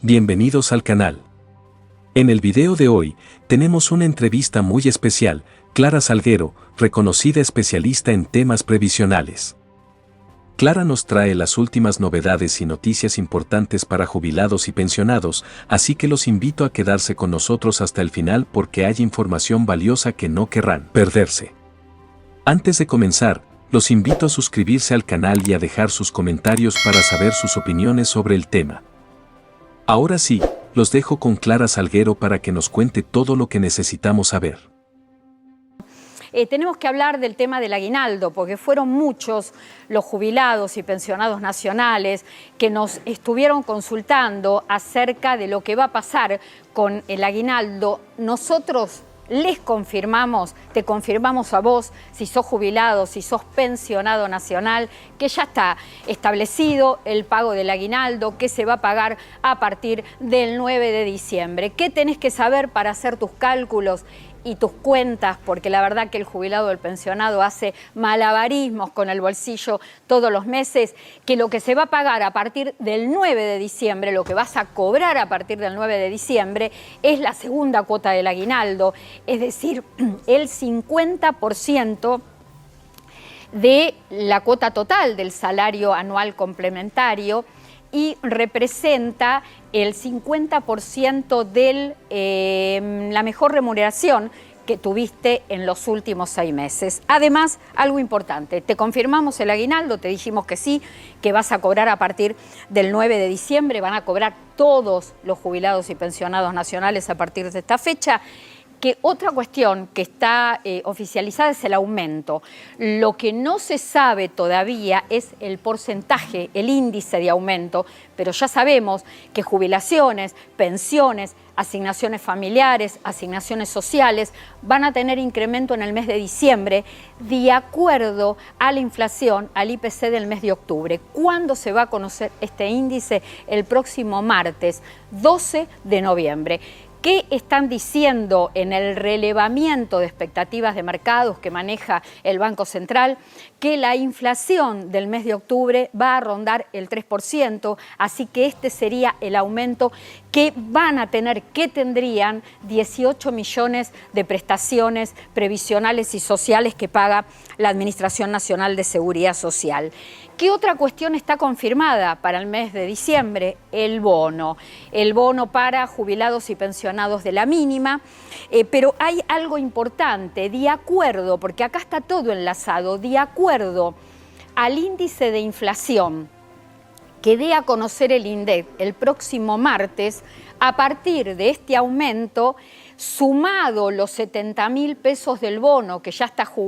Bienvenidos al canal. En el video de hoy, tenemos una entrevista muy especial, Clara Salguero, reconocida especialista en temas previsionales. Clara nos trae las últimas novedades y noticias importantes para jubilados y pensionados, así que los invito a quedarse con nosotros hasta el final porque hay información valiosa que no querrán perderse. Antes de comenzar, los invito a suscribirse al canal y a dejar sus comentarios para saber sus opiniones sobre el tema. Ahora sí, los dejo con Clara Salguero para que nos cuente todo lo que necesitamos saber. Tenemos que hablar del tema del aguinaldo, porque fueron muchos los jubilados y pensionados nacionales que nos estuvieron consultando acerca de lo que va a pasar con el aguinaldo. Nosotros les confirmamos, te confirmamos a vos, si sos jubilado, si sos pensionado nacional, que ya está establecido el pago del aguinaldo, que se va a pagar a partir del 9 de diciembre. ¿Qué tenés que saber para hacer tus cálculos y tus cuentas? Porque la verdad que el jubilado o el pensionado hace malabarismos con el bolsillo todos los meses, que lo que se va a pagar a partir del 9 de diciembre, lo que vas a cobrar a partir del 9 de diciembre, es la segunda cuota del aguinaldo, es decir, el 50% de la cuota total del salario anual complementario, y representa el 50% de la mejor remuneración que tuviste en los últimos 6 meses. Además, algo importante, te confirmamos el aguinaldo, te dijimos que sí, que vas a cobrar a partir del 9 de diciembre, van a cobrar todos los jubilados y pensionados nacionales a partir de esta fecha. Que otra cuestión que está oficializada es el aumento. Lo que no se sabe todavía es el porcentaje, el índice de aumento, pero ya sabemos que jubilaciones, pensiones, asignaciones familiares, asignaciones sociales van a tener incremento en el mes de diciembre de acuerdo a la inflación, al IPC del mes de octubre. ¿Cuándo se va a conocer este índice? El próximo martes, 12 de noviembre. ¿Qué están diciendo en el relevamiento de expectativas de mercados que maneja el Banco Central? Que la inflación del mes de octubre va a rondar el 3%, así que este sería el aumento que van a tener, que tendrían 18 millones de prestaciones previsionales y sociales que paga la Administración Nacional de Seguridad Social. ¿Qué otra cuestión está confirmada para el mes de diciembre? El bono para jubilados y pensionados de la mínima, pero hay algo importante, de acuerdo, porque acá está todo enlazado, de acuerdo al índice de inflación que dé a conocer el INDEC el próximo martes, a partir de este aumento, sumado los 70.000 pesos del bono, que ya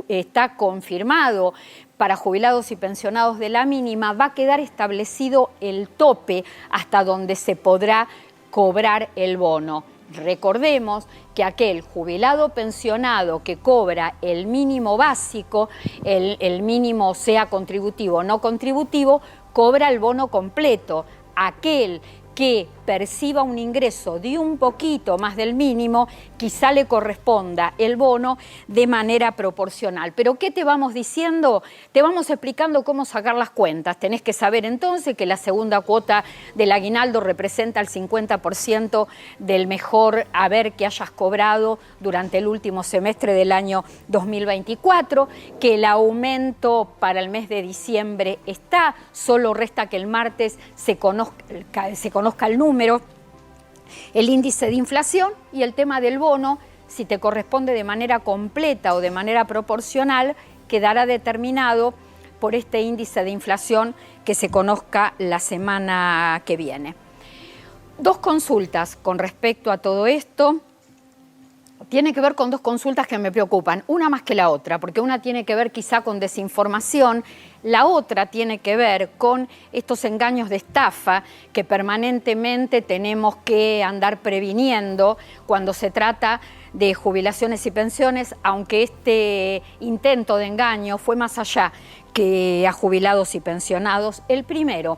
está confirmado para jubilados y pensionados de la mínima, va a quedar establecido el tope hasta donde se podrá cobrar el bono. Recordemos que aquel jubilado pensionado que cobra el mínimo básico, el mínimo sea contributivo o no contributivo, cobra el bono completo. Aquel que perciba un ingreso de un poquito más del mínimo, quizá le corresponda el bono de manera proporcional. ¿Pero qué te vamos diciendo? Te vamos explicando cómo sacar las cuentas. Tenés que saber entonces que la segunda cuota del aguinaldo representa el 50% del mejor haber que hayas cobrado durante el último semestre del año 2024, que el aumento para el mes de diciembre está, solo resta que el martes se conozca el número, el índice de inflación y el tema del bono, si te corresponde de manera completa o de manera proporcional, quedará determinado por este índice de inflación que se conozca la semana que viene. 2 consultas con respecto a todo esto. Tiene que ver con 2 consultas que me preocupan, una más que la otra, porque una tiene que ver quizá con desinformación, la otra tiene que ver con estos engaños de estafa que permanentemente tenemos que andar previniendo cuando se trata de jubilaciones y pensiones, aunque este intento de engaño fue más allá que a jubilados y pensionados. El primero,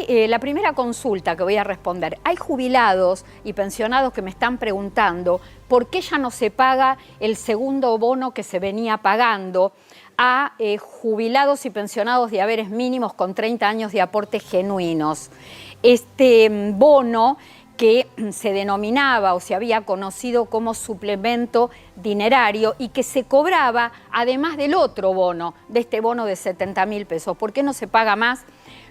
la primera consulta que voy a responder, hay jubilados y pensionados que me están preguntando por qué ya no se paga el segundo bono que se venía pagando a jubilados y pensionados de haberes mínimos con 30 años de aportes genuinos. este bono que se denominaba o se había conocido como suplemento dinerario y que se cobraba además del otro bono, de este bono de 70.000 pesos. ¿Por qué no se paga más?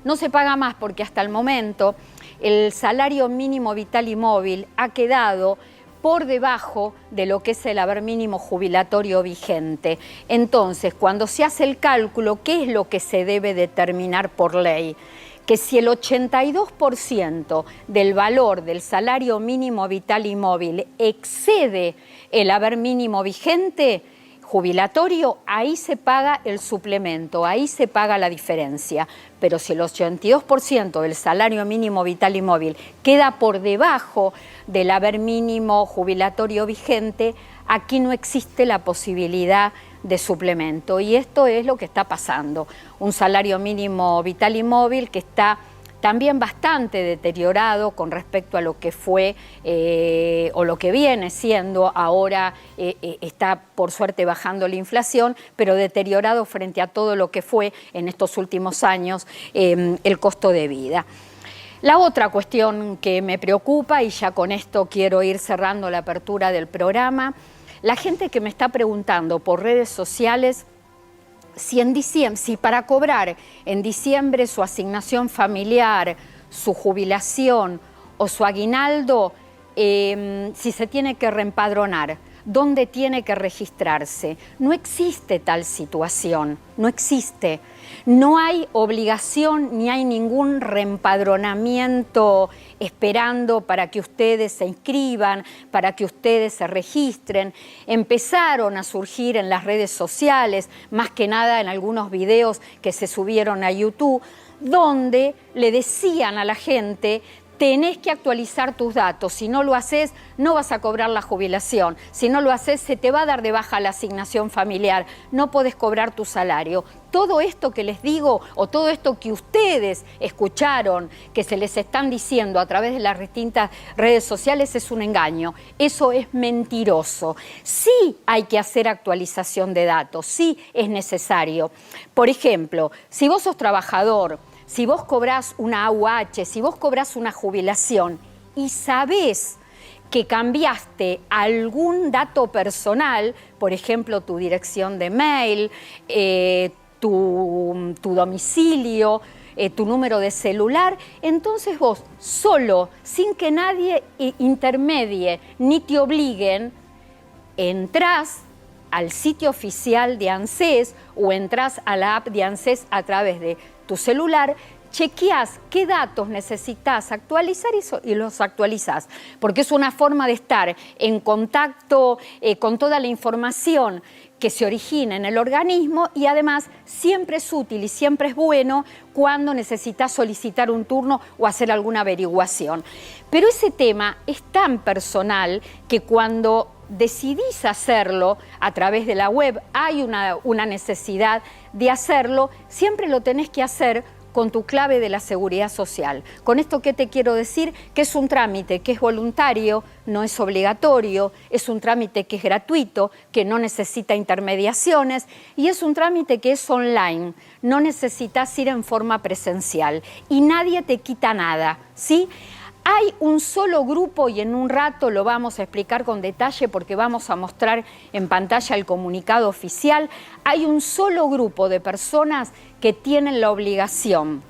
No se paga más porque hasta el momento el salario mínimo vital y móvil ha quedado por debajo de lo que es el haber mínimo jubilatorio vigente. Entonces, cuando se hace el cálculo, ¿qué es lo que se debe determinar por ley? Que si el 82% del valor del salario mínimo vital y móvil excede el haber mínimo vigente jubilatorio, ahí se paga el suplemento, ahí se paga la diferencia. Pero si el 82% del salario mínimo vital y móvil queda por debajo del haber mínimo jubilatorio vigente, aquí no existe la posibilidad de suplemento. Y esto es lo que está pasando. Un salario mínimo vital y móvil que está también bastante deteriorado con respecto a lo que fue o lo que viene siendo. Ahora está por suerte bajando la inflación, pero deteriorado frente a todo lo que fue en estos últimos años el costo de vida. La otra cuestión que me preocupa, y ya con esto quiero ir cerrando la apertura del programa, la gente que me está preguntando por redes sociales si para cobrar en diciembre su asignación familiar, su jubilación o su aguinaldo, si se tiene que reempadronar, dónde tiene que registrarse. No existe tal situación, no existe. No hay obligación ni hay ningún reempadronamiento esperando para que ustedes se inscriban, para que ustedes se registren. Empezaron a surgir en las redes sociales, más que nada en algunos videos que se subieron a YouTube, donde le decían a la gente: tenés que actualizar tus datos, si no lo haces no vas a cobrar la jubilación, si no lo haces se te va a dar de baja la asignación familiar, no podés cobrar tu salario. Todo esto que les digo o todo esto que ustedes escucharon, que se les están diciendo a través de las distintas redes sociales, es un engaño, eso es mentiroso. Sí hay que hacer actualización de datos, sí es necesario. Por ejemplo, si vos sos trabajador, si vos cobrás una AUH, si vos cobrás una jubilación y sabés que cambiaste algún dato personal, por ejemplo, tu dirección de mail, tu domicilio, tu número de celular, entonces vos solo, sin que nadie intermedie ni te obliguen, entrás al sitio oficial de ANSES o entrás a la app de ANSES a través de tu celular, chequeás qué datos necesitas actualizar y los actualizás, porque es una forma de estar en contacto con toda la información que se origina en el organismo, y además siempre es útil y siempre es bueno cuando necesitas solicitar un turno o hacer alguna averiguación. Pero ese tema es tan personal que cuando decidís hacerlo a través de la web, hay una necesidad de hacerlo, siempre lo tenés que hacer con tu clave de la Seguridad Social. Con esto, ¿qué te quiero decir? Que es un trámite que es voluntario, no es obligatorio, es un trámite que es gratuito, que no necesita intermediaciones y es un trámite que es online, no necesitas ir en forma presencial y nadie te quita nada, ¿sí? Hay un solo grupo, y en un rato lo vamos a explicar con detalle porque vamos a mostrar en pantalla el comunicado oficial. Hay un solo grupo de personas que tienen la obligación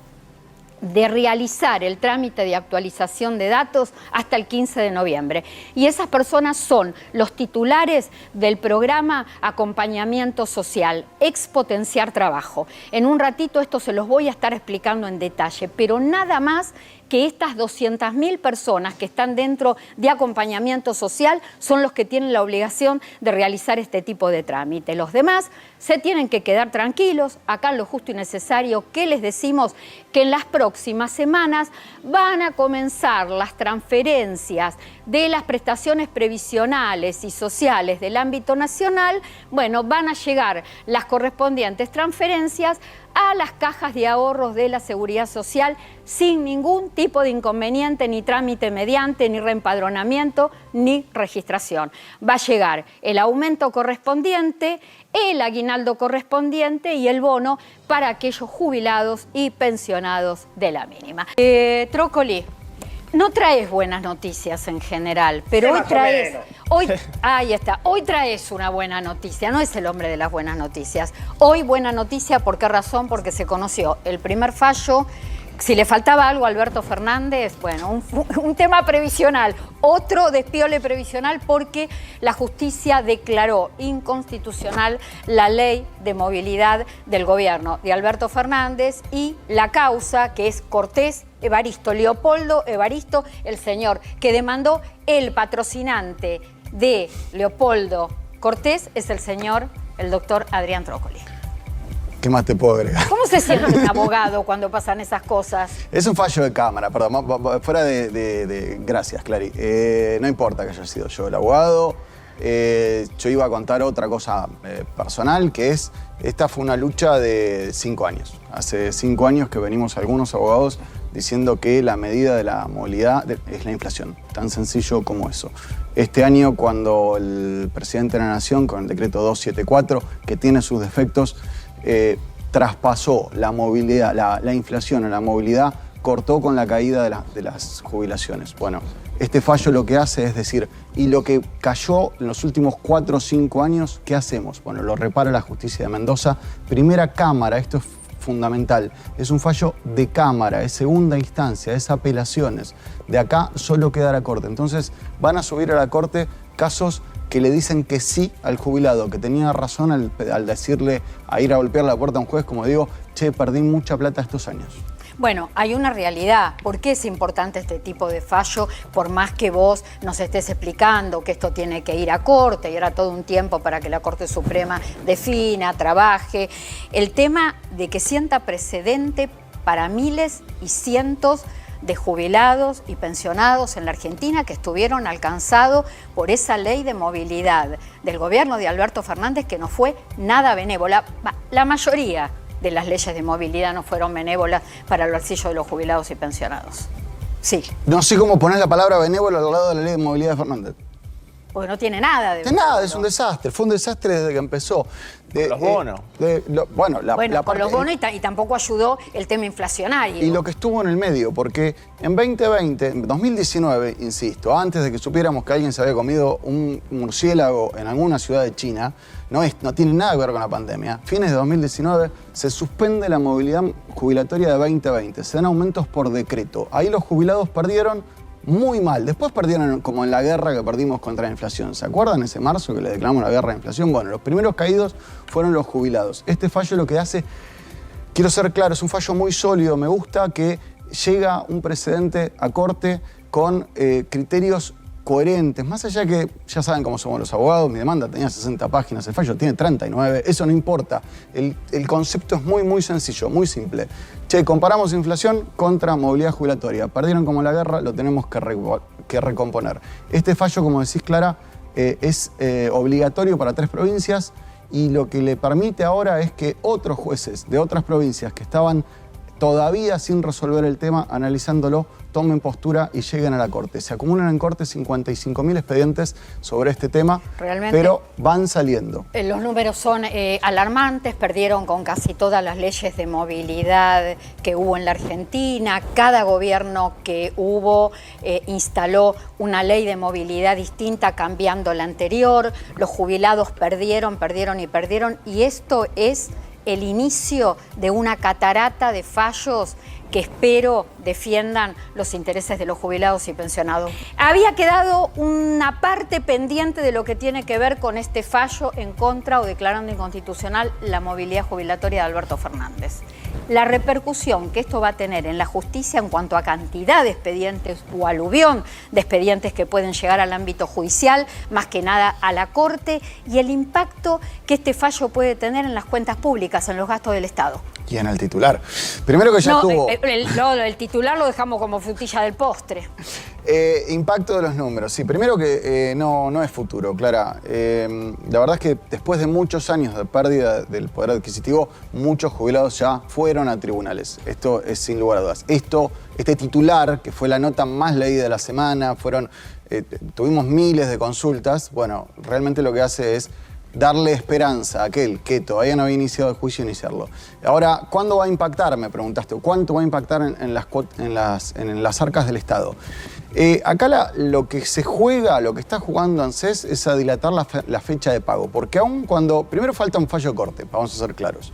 de realizar el trámite de actualización de datos hasta el 15 de noviembre. Y esas personas son los titulares del programa Acompañamiento Social, Expotenciar Trabajo. En un ratito esto se los voy a estar explicando en detalle, pero nada más que estas 200.000 personas que están dentro de acompañamiento social son los que tienen la obligación de realizar este tipo de trámite. Los demás se tienen que quedar tranquilos. Acá en Lo Justo y Necesario, ¿qué les decimos? Que en las próximas semanas van a comenzar las transferencias de las prestaciones previsionales y sociales del ámbito nacional. Bueno, van a llegar las correspondientes transferencias a las cajas de ahorros de la Seguridad Social sin ningún tipo de inconveniente, ni trámite mediante, ni reempadronamiento, ni registración. Va a llegar el aumento correspondiente, el aguinaldo correspondiente y el bono para aquellos jubilados y pensionados de la mínima. Trócoli, no traes buenas noticias en general, pero hoy traes... ahí está, hoy traes una buena noticia, no es el hombre de las buenas noticias. Hoy buena noticia, ¿por qué razón? Porque se conoció el primer fallo. Si le faltaba algo a Alberto Fernández, bueno, un tema previsional, otro despiole previsional porque la justicia declaró inconstitucional la ley de movilidad del gobierno de Alberto Fernández y la causa que es Cortés Evaristo, Leopoldo Evaristo, el señor que demandó el patrocinante de Leopoldo Cortés es el señor, el doctor Adrián Trócoli. ¿Qué más te puedo agregar? ¿Cómo se siente un abogado cuando pasan esas cosas? Es un fallo de cámara, perdón, fuera de gracias, Clary. No importa que haya sido yo el abogado, yo iba a contar otra cosa personal, que es, esta fue una lucha de 5 años. Hace 5 años que venimos algunos abogados diciendo que la medida de la movilidad es la inflación, tan sencillo como eso. Este año, cuando el presidente de la Nación, con el decreto 274, que tiene sus defectos, traspasó la movilidad, la inflación en la movilidad, cortó con la caída de las jubilaciones. Bueno, este fallo lo que hace es decir, y lo que cayó en los últimos 4 o 5 años, ¿qué hacemos? Bueno, lo repara la justicia de Mendoza, primera cámara, esto es fundamental, es un fallo de cámara, es segunda instancia, es apelaciones. De acá solo queda la corte. Entonces van a subir a la corte casos que le dicen que sí al jubilado, que tenía razón al decirle, a ir a golpear la puerta a un juez, como digo, che, perdí mucha plata estos años. Bueno, hay una realidad. ¿Por qué es importante este tipo de fallo? Por más que vos nos estés explicando que esto tiene que ir a corte y ahora todo un tiempo para que la Corte Suprema defina, trabaje. El tema de que sienta precedente para miles y cientos de jubilados y pensionados en la Argentina que estuvieron alcanzados por esa ley de movilidad del gobierno de Alberto Fernández que no fue nada benévola. La mayoría de las leyes de movilidad no fueron benévolas para el bolsillo de los jubilados y pensionados. Sí. No sé cómo poner la palabra benévola al lado de la ley de movilidad de Fernández. Porque no tiene nada de... nada, es un desastre. Fue un desastre desde que empezó. Los bonos. Con los bonos y tampoco ayudó el tema inflacionario. Y lo que estuvo en el medio, porque en 2020, en 2019, insisto, antes de que supiéramos que alguien se había comido un murciélago en alguna ciudad de China, no tiene nada que ver con la pandemia. Fines de 2019 se suspende la movilidad jubilatoria de 2020, se dan aumentos por decreto. Ahí los jubilados perdieron muy mal. Después perdieron como en la guerra que perdimos contra la inflación. ¿Se acuerdan ese marzo que le declaramos la guerra a la inflación? Bueno, los primeros caídos fueron los jubilados. Este fallo lo que hace, quiero ser claro, es un fallo muy sólido. Me gusta que llega un precedente a corte con criterios coherentes. Más allá que ya saben cómo somos los abogados, mi demanda tenía 60 páginas, el fallo tiene 39, eso no importa. El concepto es muy sencillo, muy simple. Che, comparamos inflación contra movilidad jubilatoria. Perdieron como la guerra, lo tenemos que recomponer. Este fallo, como decís, Clara, es obligatorio para 3 provincias y lo que le permite ahora es que otros jueces de otras provincias que estaban todavía sin resolver el tema, analizándolo, tomen postura y lleguen a la Corte. Se acumulan en Corte 55.000 expedientes sobre este tema, realmente, pero van saliendo. Los números son alarmantes, perdieron con casi todas las leyes de movilidad que hubo en la Argentina. Cada gobierno que hubo instaló una ley de movilidad distinta cambiando la anterior. Los jubilados perdieron y esto es el inicio de una catarata de fallos que espero defiendan los intereses de los jubilados y pensionados. Había quedado una parte pendiente de lo que tiene que ver con este fallo en contra o declarando inconstitucional la movilidad jubilatoria de Alberto Fernández. La repercusión que esto va a tener en la justicia en cuanto a cantidad de expedientes o aluvión de expedientes que pueden llegar al ámbito judicial, más que nada a la Corte, y el impacto que este fallo puede tener en las cuentas públicas, en los gastos del Estado. Y en el titular. Primero que ya tuvo... El titular lo dejamos como frutilla del postre. Impacto de los números. Sí, primero que no es futuro, Clara. La verdad es que después de muchos años de pérdida del poder adquisitivo, muchos jubilados ya fueron a tribunales. Esto es sin lugar a dudas. Este titular, que fue la nota más leída de la semana, tuvimos miles de consultas. Bueno, realmente lo que hace es darle esperanza a aquel que todavía no había iniciado el juicio, iniciarlo. Ahora, ¿cuándo va a impactar? Me preguntaste. ¿Cuánto va a impactar en las arcas del Estado? Acá lo que se juega, lo que está jugando ANSES es a dilatar la fecha de pago. Porque aún cuando... Primero falta un fallo de corte, vamos a ser claros.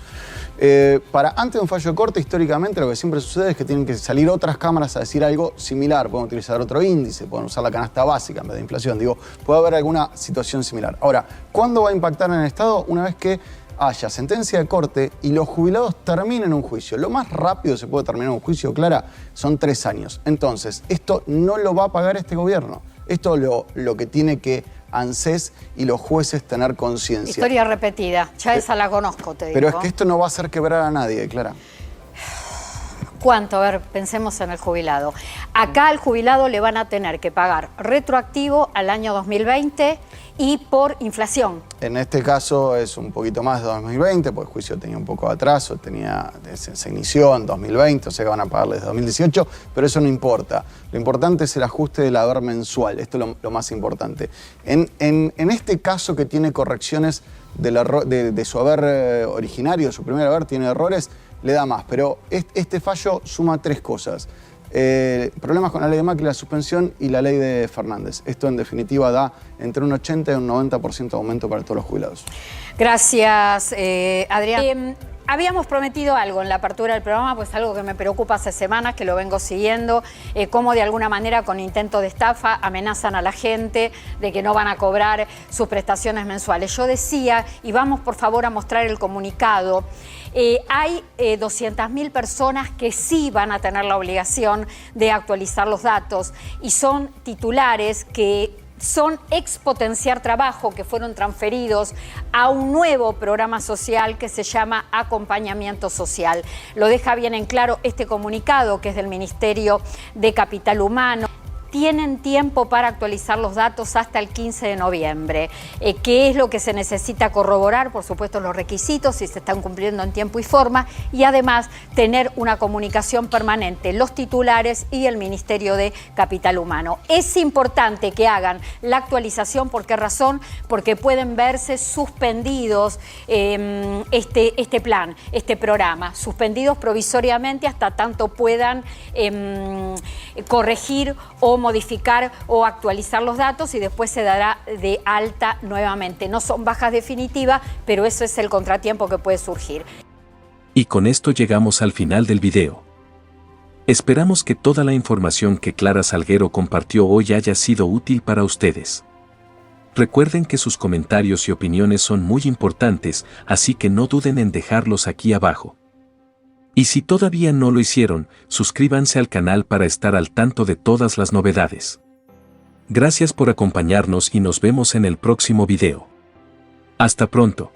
Antes de un fallo de corte, históricamente, lo que siempre sucede es que tienen que salir otras cámaras a decir algo similar. Pueden utilizar otro índice, pueden usar la canasta básica en vez de inflación. Digo, puede haber alguna situación similar. Ahora, ¿cuándo va a impactar en el Estado? Una vez que haya sentencia de corte y los jubilados terminen un juicio. Lo más rápido se puede terminar un juicio, Clara, son 3 años. Entonces, esto no lo va a pagar este gobierno. Esto lo que tiene que ANSES y los jueces tener conciencia. Historia repetida, ya esa la conozco, te digo. Pero es que esto no va a hacer quebrar a nadie, Clara. ¿Cuánto? A ver, pensemos en el jubilado. Acá al jubilado le van a tener que pagar retroactivo al año 2020 y por inflación. En este caso es un poquito más de 2020, porque el juicio tenía un poco de atraso, se inició en 2020, o sea que van a pagarle desde 2018, pero eso no importa. Lo importante es el ajuste del haber mensual, esto es lo más importante. En este caso que tiene correcciones de su haber originario, su primer haber tiene errores, le da más, pero este fallo suma 3 cosas. Problemas con la ley de Macri, la suspensión y la ley de Fernández. Esto en definitiva da entre un 80 y un 90% de aumento para todos los jubilados. Gracias, Adrián. Habíamos prometido algo en la apertura del programa, pues algo que me preocupa hace semanas, que lo vengo siguiendo, cómo de alguna manera con intento de estafa amenazan a la gente de que no van a cobrar sus prestaciones mensuales. Yo decía, y vamos por favor a mostrar el comunicado, hay 200.000 personas que sí van a tener la obligación de actualizar los datos y son titulares que son Expotenciar Trabajo, que fueron transferidos a un nuevo programa social que se llama Acompañamiento Social. Lo deja bien en claro este comunicado, que es del Ministerio de Capital Humano. Tienen tiempo para actualizar los datos hasta el 15 de noviembre. ¿Qué es lo que se necesita corroborar? Por supuesto, los requisitos, si se están cumpliendo en tiempo y forma, y además tener una comunicación permanente, los titulares y el Ministerio de Capital Humano. Es importante que hagan la actualización. ¿Por qué razón? Porque pueden verse suspendidos este plan, este programa, suspendidos provisoriamente hasta tanto puedan corregir o modificar o actualizar los datos y después se dará de alta nuevamente. No son bajas definitivas, pero eso es el contratiempo que puede surgir. Y con esto llegamos al final del video. Esperamos que toda la información que Clara Salguero compartió hoy haya sido útil para ustedes. Recuerden que sus comentarios y opiniones son muy importantes, así que no duden en dejarlos aquí abajo. Y si todavía no lo hicieron, suscríbanse al canal para estar al tanto de todas las novedades. Gracias por acompañarnos y nos vemos en el próximo video. Hasta pronto.